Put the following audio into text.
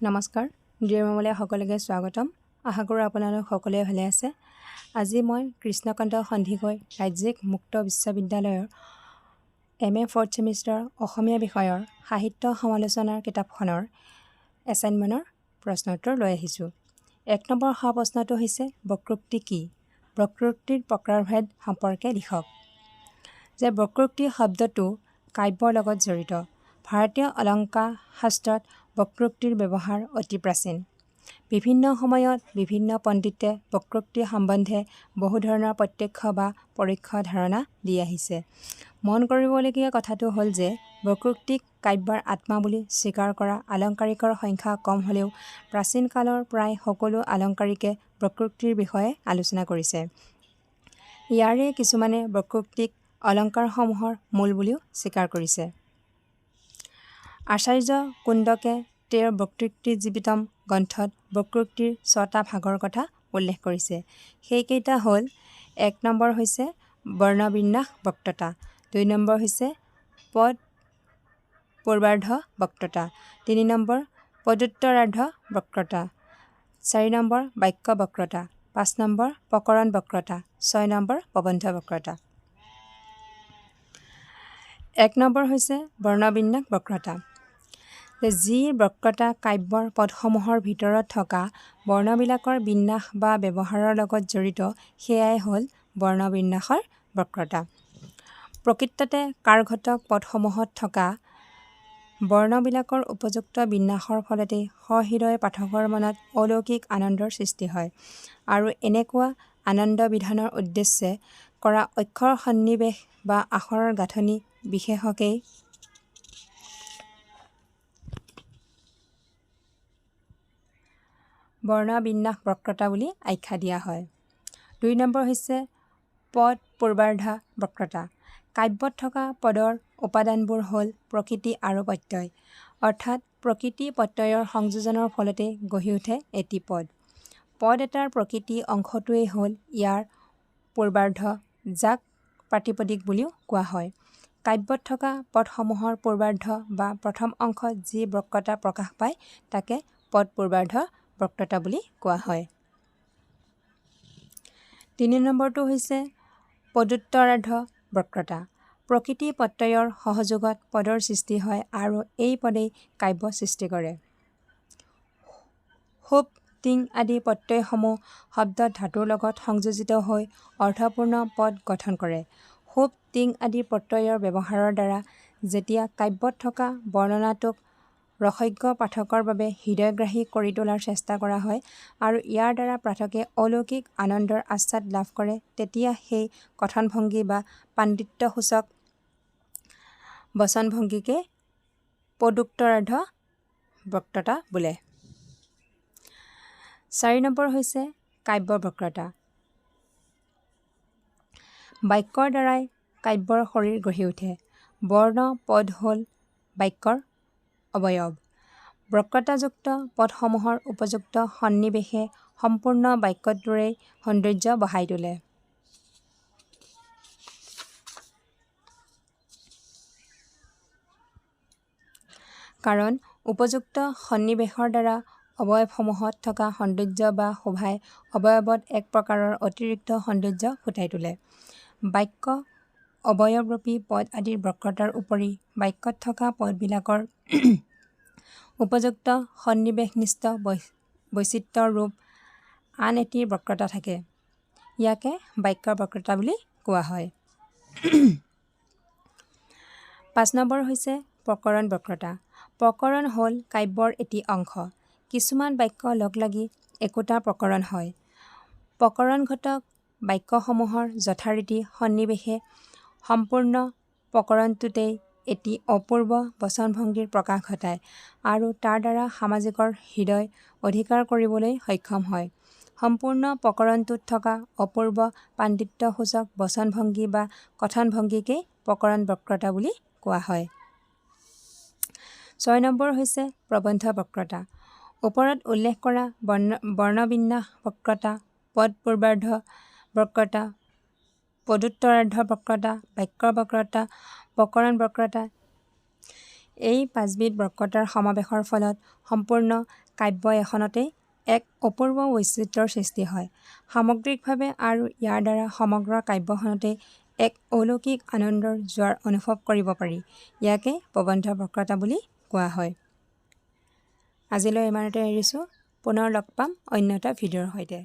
নমস্কাৰ ডিয়াৰ সকলোকে স্বাগতম। আশা কৰোঁ আপোনালোক সকলোৱে ভালে আছে। আজি মই কৃষ্ণকান্ত সন্দিকৈ ৰাজ্যিক মুক্ত বিশ্ববিদ্যালয়ৰ MA 4th ছেমিষ্টাৰ অসমীয়া বিষয়ৰ সাহিত্য সমালোচনাৰ কিতাপখনৰ এছাইনমেণ্টৰ প্ৰশ্নোত্তৰ লৈ আহিছোঁ। 1 নম্বৰ প্ৰশ্নটো হৈছে বক্ৰোক্তি কি? বক্ৰোক্তিৰ প্ৰকাৰভেদ সম্পৰ্কে লিখক। যে বক্ৰোক্তি শব্দটো কাব্যৰ লগত জড়িত। ভাৰতীয় অলংকাৰ শাস্ত্ৰত বক্ৰোক্তিৰ ব্যৱহাৰ অতি প্ৰাচীন। বিভিন্ন সময়ত বিভিন্ন পণ্ডিতে বক্ৰোক্তি সম্বন্ধে বহু ধৰণৰ প্ৰত্যক্ষ বা পৰোক্ষ ধাৰণা দি আহিছে। মন কৰিবলগীয়া কথাটো হ'ল যে বক্ৰোক্তিক কাব্যৰ আত্মা বুলি স্বীকাৰ কৰা আলংকাৰিকৰ সংখ্যা কম হ'লেও প্ৰাচীন কালৰ প্ৰায় সকলো আলংকাৰিকে বক্ৰোক্তিৰ বিষয়ে আলোচনা কৰিছে। ইয়াৰে কিছুমানে বক্ৰোক্তিক অলংকাৰসমূহৰ মূল বুলিও স্বীকাৰ কৰিছে। আচাৰ্য কুন্দকে তেওঁৰ বক্ৰোক্তি জীৱিতম গ্ৰন্থত বক্ৰোক্তিৰ 6টা ভাগৰ কথা উল্লেখ কৰিছে। সেইকেইটা হ'ল 1 নম্বৰ হৈছে বৰ্ণবিন্যাস বক্তৃতা, 2 নম্বৰ হৈছে পদ পূৰ্বাৰ্ধ বক্তৃতা, 3 নম্বৰ পদোত্তৰাৰ্ধ বক্তৃতা, 4 নম্বৰ বাক্য বক্তৃতা, 5 নম্বৰ প্ৰকৰণ বক্তৃতা, 6 নম্বৰ প্ৰবন্ধ বক্তৃতা। 1 নম্বৰ হৈছে বৰ্ণবিন্যাস বক্তৃতা। যি বক্তৃতা কাব্যৰ পদসমূহৰ ভিতৰত থকা বৰ্ণবিলাকৰ বিন্যাস বা ব্যৱহাৰৰ লগত জড়িত সেয়াই হ'ল বৰ্ণবিন্যাসৰ বক্তৃতা। প্ৰকৃততে কাৰঘটক পদসমূহত থকা বৰ্ণবিলাকৰ উপযুক্ত বিন্যাসৰ ফলতেই সহৃদয় পাঠকৰ মনত অলৌকিক আনন্দৰ সৃষ্টি হয় আৰু এনেকুৱা আনন্দ বিধানৰ উদ্দেশ্যে কৰা অক্ষৰ সন্নিৱেশ বা আখৰৰ গাঁথনি বিশেষকেই বৰ্ণবিন্যাস বক্তৃতা বুলি আখ্যা দিয়া হয়। 2 নম্বৰ হৈছে পদ পূৰ্বাৰ্ধ বক্তৃতা। কাব্যত থকা পদৰ উপাদানবোৰ হ'ল প্ৰকৃতি আৰু প্ৰত্যয়, অৰ্থাৎ প্ৰকৃতি প্ৰত্যয়ৰ সংযোজনৰ ফলতে গঢ়ি উঠে এটি পদ। পদ এটাৰ প্ৰকৃতি অংশটোৱেই হ'ল ইয়াৰ পূৰ্বাৰ্ধ, যাক প্ৰাতিপদিক বুলিও কোৱা হয়। কাব্যত থকা পদসমূহৰ পূৰ্বাৰ্ধ বা প্ৰথম অংশত যি বক্তৃতা প্ৰকাশ পায় তাকে পদ পূৰ্বাৰ্ধ বক্তৃতা বুলি কোৱা হয়। 3 নম্বৰটো হৈছে পদোত্তৰাৰ্ধ বক্তৃতা। প্ৰকৃতি প্ৰত্যয়ৰ সহযোগত পদৰ সৃষ্টি হয় আৰু এই পদেই কাব্য সৃষ্টি কৰে। শুভ, টিং আদি প্ৰত্যয়সমূহ শব্দত ধাতুৰ লগত সংযোজিত হৈ অৰ্থপূৰ্ণ পদ গঠন কৰে। শুভ, টিং আদি প্ৰত্যয়ৰ ব্যৱহাৰৰ দ্বাৰা যেতিয়া কাব্যত থকা বৰ্ণনাটোক ৰসজ্ঞ পাঠকৰ বাবে হৃদয়গ্ৰাহী কৰি তোলাৰ চেষ্টা কৰা হয় আৰু ইয়াৰ দ্বাৰা পাঠকে অলৌকিক আনন্দৰ আস্বাদ লাভ কৰে তেতিয়া সেই কথনভংগী বা পাণ্ডিত্যসূচক বচনভংগীকে পদোত্তৰাৰ্ধ বক্তৃতা বোলে। 4 নম্বৰ হৈছে কাব্য বক্তৃতা। বাক্যৰ দ্বাৰাই কাব্যৰ শৰীৰ গঢ়ি উঠে। বৰ্ণ পদ হ'ল বাক্যৰ অৱয়ব। বক্তৃতাযুক্ত পদসমূহৰ উপযুক্ত সন্নিৱেশে সম্পূৰ্ণ বাক্যটোৰেই সৌন্দৰ্য বঢ়াই তোলে। কাৰণ উপযুক্ত সন্নিৱেশৰ দ্বাৰা অৱয়বসমূহত থকা সৌন্দৰ্য বা শোভাই অৱয়বত এক প্ৰকাৰৰ অতিৰিক্ত সৌন্দৰ্য ফুটাই তোলে। বাক্য অৱয়বৰূপী পদ আদিৰ বক্তৃতাৰ উপৰি বাক্যত থকা পদবিলাকৰ উপযুক্ত সন্নিৱেশনিষ্ঠ বৈচিত্ৰ্যৰ ৰূপ আন এটি বক্তৃতা থাকে। ইয়াকে বাক্য বক্তৃতা বুলি কোৱা হয়। 5 নম্বৰ হৈছে প্ৰকৰণ বক্তৃতা। প্ৰকৰণ হ'ল কাব্যৰ এটি অংশ। কিছুমান বাক্য লগ লাগি একোটা প্ৰকৰণ হয়। প্ৰকৰণঘটক বাক্যসমূহৰ যথাৰীতি সন্নিৱেশে সম্পূৰ্ণ প্ৰকৰণটোতেই এটি অপূৰ্ব বচনভংগীৰ প্ৰকাশ ঘটায় আৰু তাৰ দ্বাৰা সমাজিকৰ হৃদয় অধিকাৰ কৰিবলৈ সক্ষম হয়। সম্পূৰ্ণ প্ৰকৰণটোত থকা অপূৰ্ব পাণ্ডিত্যসূচক বচনভংগী বা কথনভংগীকেই প্ৰকৰণ বক্তৃতা বুলি কোৱা হয়। 6 নম্বৰ হৈছে প্ৰবন্ধ বক্তৃতা। ওপৰত উল্লেখ কৰা বৰ্ণবিন্যাস বক্তৃতা, পদ পূৰ্বাৰ্ধ বক্তৃতা, পদোত্তৰাৰ্ধ বক্তৃতা, বাক্য বক্তৃতা, প্ৰকৰণ বক্তৃতা এই পাঁচবিধ বক্ৰতাৰ সমাৱেশৰ ফলত সম্পূৰ্ণ কাব্য এখনতেই এক অপূৰ্ব বৈচিত্ৰ্যৰ সৃষ্টি হয় সামগ্ৰিকভাৱে আৰু ইয়াৰ দ্বাৰা সমগ্ৰ কাব্যখনতেই এক অলৌকিক আনন্দৰ জোৱাৰ অনুভৱ কৰিব পাৰি। ইয়াকে প্ৰবন্ধ বক্ৰতা বুলি কোৱা হয়। আজিলৈ ইমানতে এৰিছোঁ। পুনৰ লগ পাম অন্য এটা ভিডিঅ'ৰ সৈতে।